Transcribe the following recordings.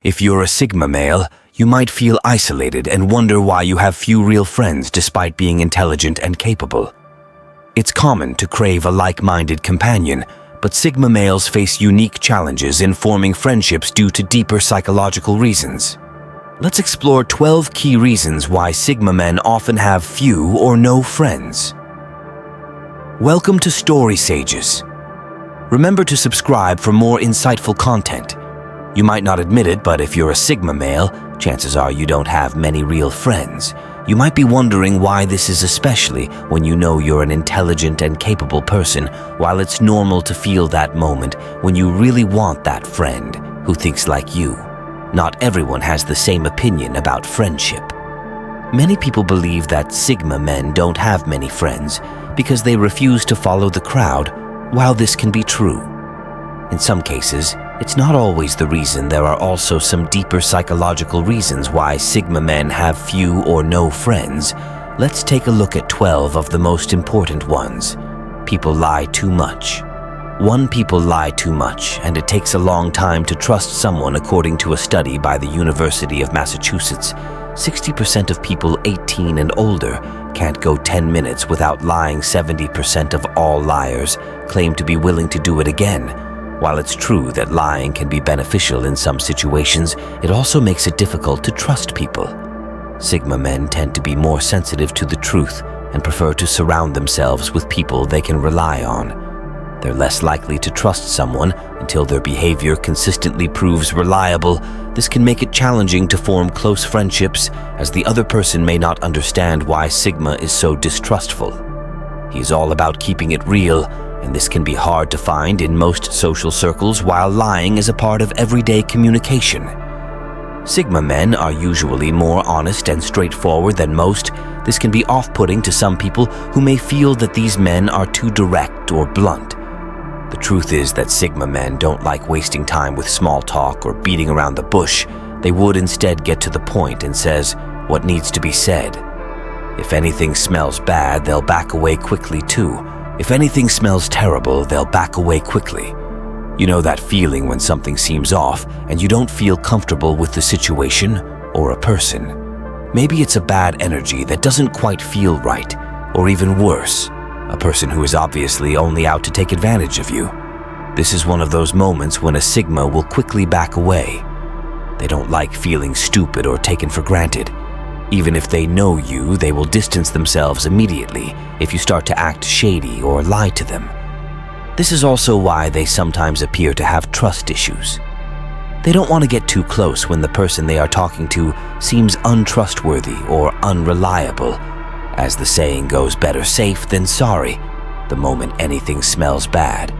If you're a Sigma male, you might feel isolated and wonder why you have few real friends despite being intelligent and capable. It's common to crave a like-minded companion, but Sigma males face unique challenges in forming friendships due to deeper psychological reasons. Let's explore 12 key reasons why Sigma men often have few or no friends. Welcome to Story Sages. Remember to subscribe for more insightful content. You might not admit it, but if you're a Sigma male, chances are you don't have many real friends. You might be wondering why this is, especially when you know you're an intelligent and capable person. While it's normal to feel that moment when you really want that friend who thinks like you, not everyone has the same opinion about friendship. Many people believe that Sigma men don't have many friends because they refuse to follow the crowd. While this can be true, in some cases, it's not always the reason. There are also some deeper psychological reasons why Sigma men have few or no friends. Let's take a look at 12 of the most important ones. People lie too much. People lie too much, and it takes a long time to trust someone. According to a study by the University of Massachusetts, 60% of people 18 and older can't go 10 minutes without lying. 70% of all liars claim to be willing to do it again. While it's true that lying can be beneficial in some situations, it also makes it difficult to trust people. Sigma men tend to be more sensitive to the truth and prefer to surround themselves with people they can rely on. They're less likely to trust someone until their behavior consistently proves reliable. This can make it challenging to form close friendships, as the other person may not understand why Sigma is so distrustful. He's all about keeping it real, and this can be hard to find in most social circles, while lying is a part of everyday communication. Sigma men are usually more honest and straightforward than most. This can be off-putting to some people who may feel that these men are too direct or blunt. The truth is that Sigma men don't like wasting time with small talk or beating around the bush. They would instead get to the point and says what needs to be said. If anything smells bad, they'll back away quickly too. If anything smells terrible, they'll back away quickly. You know that feeling when something seems off and you don't feel comfortable with the situation or a person. Maybe it's a bad energy that doesn't quite feel right, or even worse, a person who is obviously only out to take advantage of you. This is one of those moments when a Sigma will quickly back away. They don't like feeling stupid or taken for granted. Even if they know you, they will distance themselves immediately if you start to act shady or lie to them. This is also why they sometimes appear to have trust issues. They don't want to get too close when the person they are talking to seems untrustworthy or unreliable. As the saying goes, better safe than sorry the moment anything smells bad.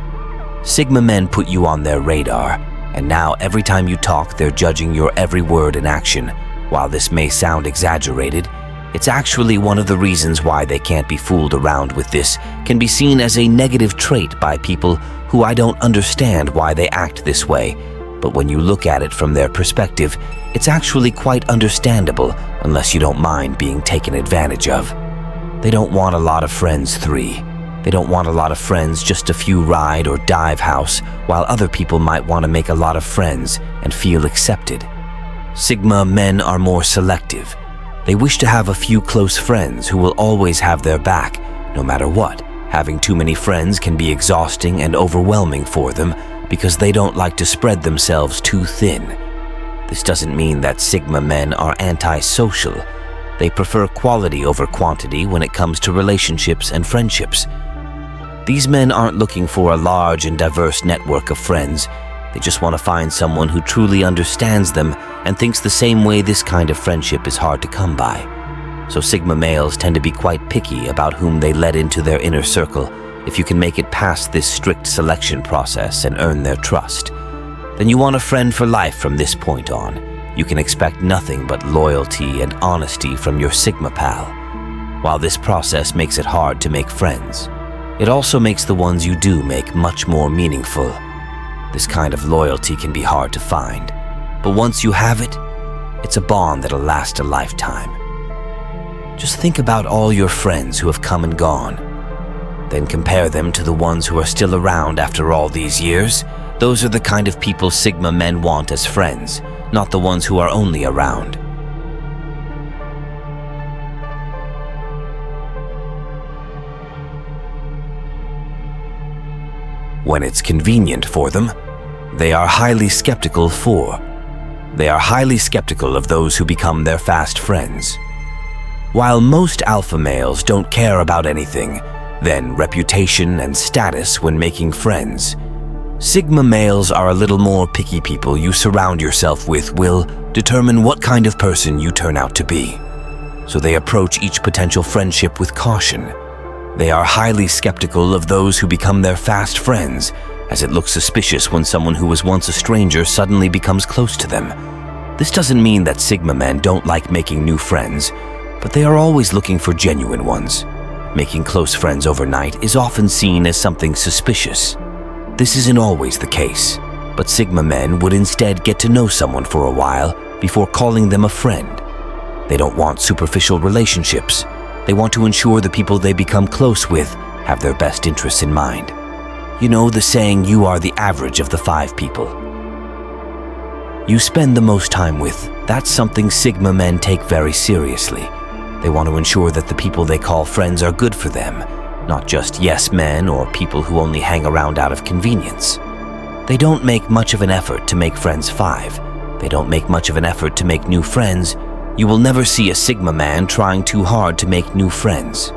Sigma men put you on their radar, and now every time you talk, they're judging your every word and action. While this may sound exaggerated, it's actually one of the reasons why they can't be fooled around with. This can be seen as a negative trait by people who I don't understand why they act this way. But when you look at it from their perspective, it's actually quite understandable, unless you don't mind being taken advantage of. They don't want a lot of friends. 3. They don't want a lot of friends, just a few ride or dive house, while other people might want to make a lot of friends and feel accepted. Sigma men are more selective. They wish to have a few close friends who will always have their back, no matter what. Having too many friends can be exhausting and overwhelming for them because they don't like to spread themselves too thin. This doesn't mean that Sigma men are antisocial. They prefer quality over quantity when it comes to relationships and friendships. These men aren't looking for a large and diverse network of friends. They just want to find someone who truly understands them and thinks the same way. This kind of friendship is hard to come by. So Sigma males tend to be quite picky about whom they let into their inner circle. If you can make it past this strict selection process and earn their trust, then you want a friend for life from this point on. You can expect nothing but loyalty and honesty from your Sigma pal. While this process makes it hard to make friends, it also makes the ones you do make much more meaningful. This kind of loyalty can be hard to find, but once you have it, it's a bond that'll last a lifetime. Just think about all your friends who have come and gone. Then compare them to the ones who are still around after all these years. Those are the kind of people Sigma men want as friends. not the ones who are only around. When it's convenient for them, they are highly skeptical of those who become their fast friends. While most alpha males don't care about anything, then reputation and status when making friends, sigma males are a little more picky. People you surround yourself with will determine what kind of person you turn out to be. So they approach each potential friendship with caution. They are highly skeptical of those who become their fast friends, as it looks suspicious when someone who was once a stranger suddenly becomes close to them. This doesn't mean that sigma men don't like making new friends, but they are always looking for genuine ones. Making close friends overnight is often seen as something suspicious. This isn't always the case, but sigma men would instead get to know someone for a while before calling them a friend. They don't want superficial relationships. They want to ensure the people they become close with have their best interests in mind. You know the saying, you are the average of the 5 people you spend the most time with. That's something sigma men take very seriously. They want to ensure that the people they call friends are good for them, not just yes men or people who only hang around out of convenience. They don't make much of an effort to make friends 5. They don't make much of an effort to make new friends. You will never see a sigma man trying too hard to make new friends.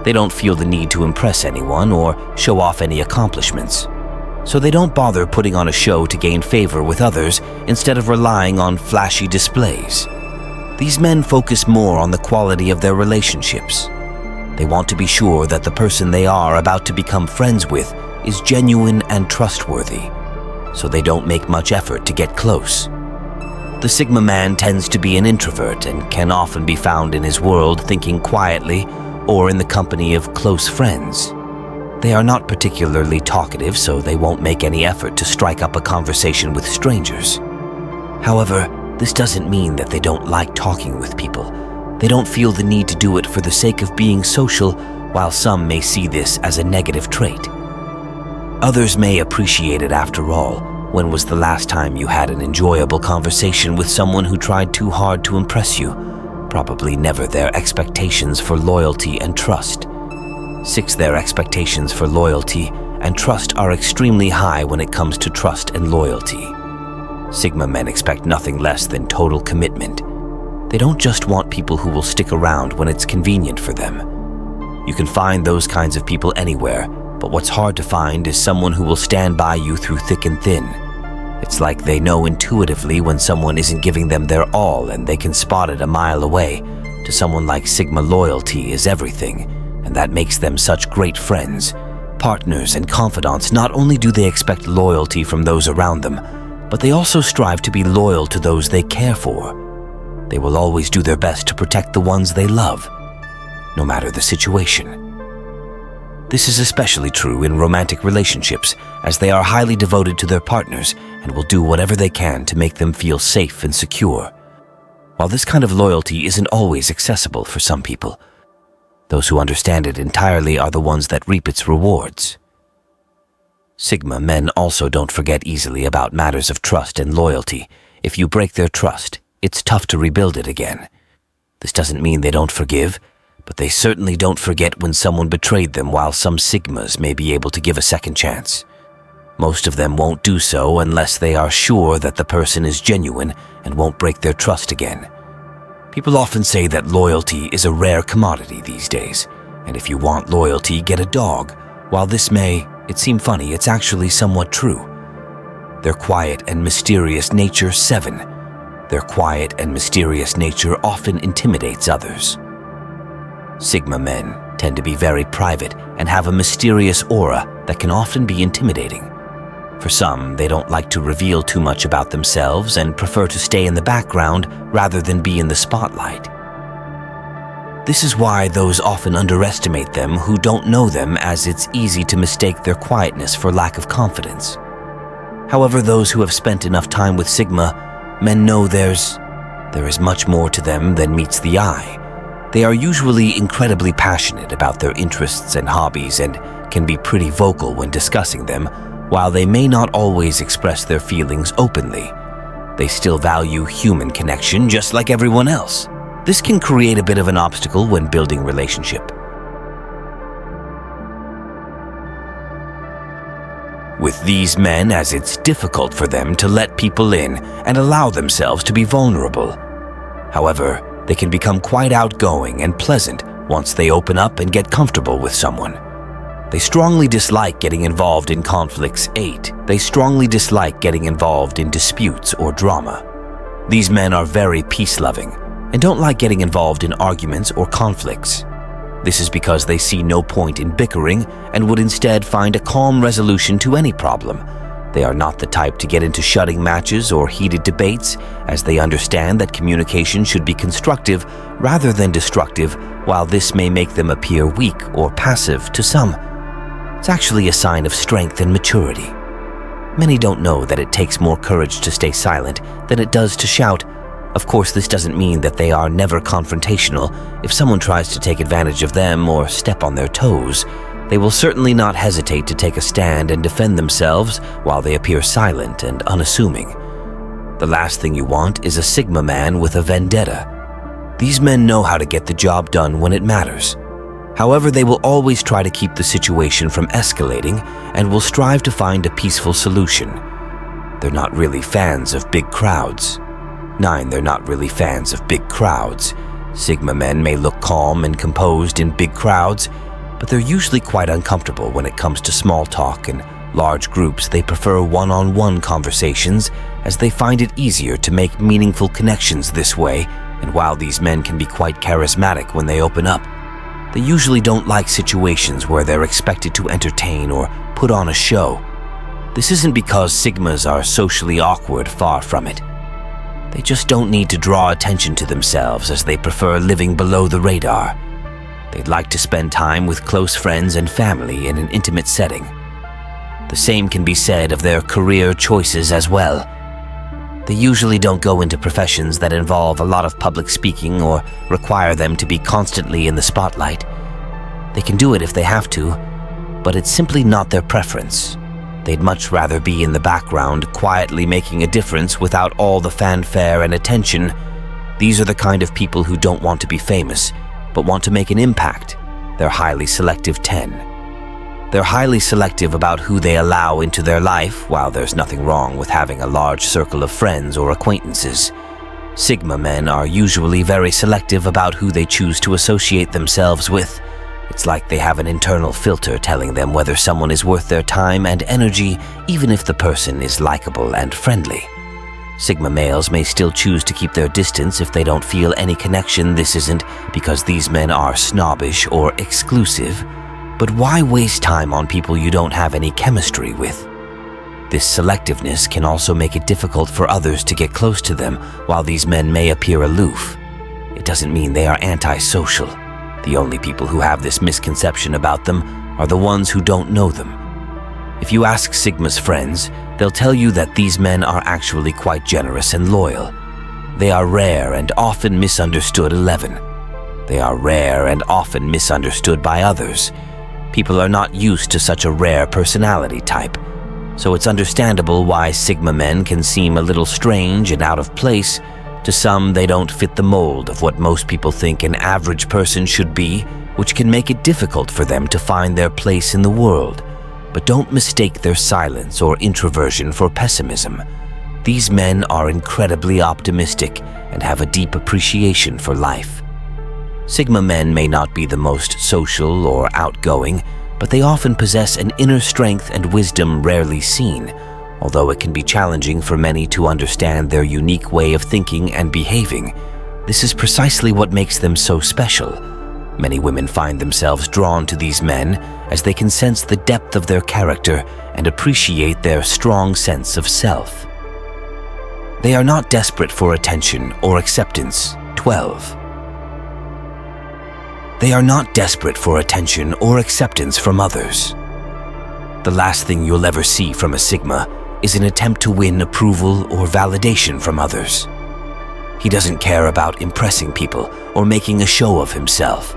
They don't feel the need to impress anyone or show off any accomplishments. So they don't bother putting on a show to gain favor with others instead of relying on flashy displays. These men focus more on the quality of their relationships. They want to be sure that the person they are about to become friends with is genuine and trustworthy, so they don't make much effort to get close. The sigma man tends to be an introvert and can often be found in his world thinking quietly or in the company of close friends. They are not particularly talkative, so they won't make any effort to strike up a conversation with strangers. However, this doesn't mean that they don't like talking with people. They don't feel the need to do it for the sake of being social, while some may see this as a negative trait. Others may appreciate it after all. When was the last time you had an enjoyable conversation with someone who tried too hard to impress you? Probably never. Their expectations for loyalty and trust. 6. Their expectations for loyalty and trust are extremely high when it comes to trust and loyalty. Sigma men expect nothing less than total commitment. They don't just want people who will stick around when it's convenient for them. You can find those kinds of people anywhere, but what's hard to find is someone who will stand by you through thick and thin. It's like they know intuitively when someone isn't giving them their all, and they can spot it a mile away. To someone like Sigma, loyalty is everything, and that makes them such great friends, partners, and confidants. Not only do they expect loyalty from those around them, but they also strive to be loyal to those they care for. They will always do their best to protect the ones they love, no matter the situation. This is especially true in romantic relationships, as they are highly devoted to their partners and will do whatever they can to make them feel safe and secure. While this kind of loyalty isn't always accessible for some people, those who understand it entirely are the ones that reap its rewards. Sigma men also don't forget easily about matters of trust and loyalty. If you break their trust, it's tough to rebuild it again. This doesn't mean they don't forgive, but they certainly don't forget when someone betrayed them, while some Sigmas may be able to give a second chance. Most of them won't do so unless they are sure that the person is genuine and won't break their trust again. People often say that loyalty is a rare commodity these days, and if you want loyalty, get a dog. While this may seem funny, it's actually somewhat true. Their quiet and mysterious nature. 7. Their quiet and mysterious nature often intimidates others. Sigma men tend to be very private and have a mysterious aura that can often be intimidating. For some, they don't like to reveal too much about themselves and prefer to stay in the background rather than be in the spotlight. This is why those often underestimate them who don't know them, as it's easy to mistake their quietness for lack of confidence. However, those who have spent enough time with Sigma men know there is much more to them than meets the eye. They are usually incredibly passionate about their interests and hobbies and can be pretty vocal when discussing them, while they may not always express their feelings openly. They still value human connection just like everyone else. This can create a bit of an obstacle when building relationship. With these men, as it's difficult for them to let people in and allow themselves to be vulnerable. However, they can become quite outgoing and pleasant once they open up and get comfortable with someone. They strongly dislike getting involved in conflicts. 8. They strongly dislike getting involved in disputes or drama. These men are very peace-loving and don't like getting involved in arguments or conflicts. This is because they see no point in bickering and would instead find a calm resolution to any problem. They are not the type to get into shutting matches or heated debates, as they understand that communication should be constructive rather than destructive. While this may make them appear weak or passive to some, it's actually a sign of strength and maturity. Many don't know that it takes more courage to stay silent than it does to shout. Of course, this doesn't mean that they are never confrontational. If someone tries to take advantage of them or step on their toes, they will certainly not hesitate to take a stand and defend themselves while they appear silent and unassuming. The last thing you want is a Sigma man with a vendetta. These men know how to get the job done when it matters. However, they will always try to keep the situation from escalating and will strive to find a peaceful solution. They're not really fans of big crowds. 9. They're not really fans of big crowds. Sigma men may look calm and composed in big crowds, but they're usually quite uncomfortable when it comes to small talk and large groups. They prefer one-on-one conversations, as they find it easier to make meaningful connections this way. And while these men can be quite charismatic when they open up, they usually don't like situations where they're expected to entertain or put on a show. This isn't because Sigmas are socially awkward, far from it. They just don't need to draw attention to themselves, as they prefer living below the radar. They'd like to spend time with close friends and family in an intimate setting. The same can be said of their career choices as well. They usually don't go into professions that involve a lot of public speaking or require them to be constantly in the spotlight. They can do it if they have to, but it's simply not their preference. They'd much rather be in the background, quietly making a difference without all the fanfare and attention. These are the kind of people who don't want to be famous, but want to make an impact. They're highly selective. 10. They're highly selective about who they allow into their life. While there's nothing wrong with having a large circle of friends or acquaintances, Sigma men are usually very selective about who they choose to associate themselves with. It's like they have an internal filter telling them whether someone is worth their time and energy, even if the person is likable and friendly. Sigma males may still choose to keep their distance if they don't feel any connection. This isn't because these men are snobbish or exclusive, but why waste time on people you don't have any chemistry with? This selectiveness can also make it difficult for others to get close to them. While these men may appear aloof, it doesn't mean they are antisocial. The only people who have this misconception about them are the ones who don't know them. If you ask Sigma's friends, they'll tell you that these men are actually quite generous and loyal. They are rare and often misunderstood. 11. They are rare and often misunderstood by others. People are not used to such a rare personality type, so it's understandable why Sigma men can seem a little strange and out of place. To some, they don't fit the mold of what most people think an average person should be, which can make it difficult for them to find their place in the world. But don't mistake their silence or introversion for pessimism. These men are incredibly optimistic and have a deep appreciation for life. Sigma men may not be the most social or outgoing, but they often possess an inner strength and wisdom rarely seen, although it can be challenging for many to understand their unique way of thinking and behaving. This is precisely what makes them so special. Many women find themselves drawn to these men as they can sense the depth of their character and appreciate their strong sense of self. They are not desperate for attention or acceptance. 12. They are not desperate for attention or acceptance from others. The last thing you'll ever see from a Sigma is an attempt to win approval or validation from others. He doesn't care about impressing people or making a show of himself.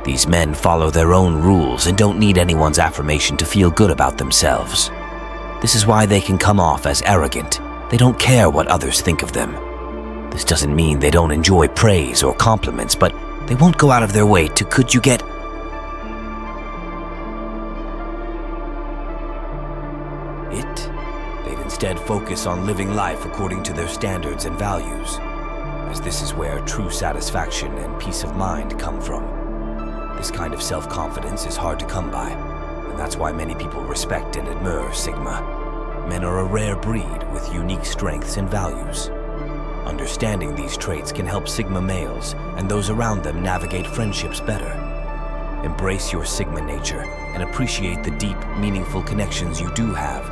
These men follow their own rules and don't need anyone's affirmation to feel good about themselves. This is why they can come off as arrogant, They don't care what others think of them. This doesn't mean they don't enjoy praise or compliments, but they won't go out of their way to could you get it. They'd instead focus on living life according to their standards and values, as this is where true satisfaction and peace of mind come from. This kind of self-confidence is hard to come by, and that's why many people respect and admire Sigma. Men are a rare breed with unique strengths and values. Understanding these traits can help Sigma males and those around them navigate friendships better. Embrace your Sigma nature and appreciate the deep, meaningful connections you do have,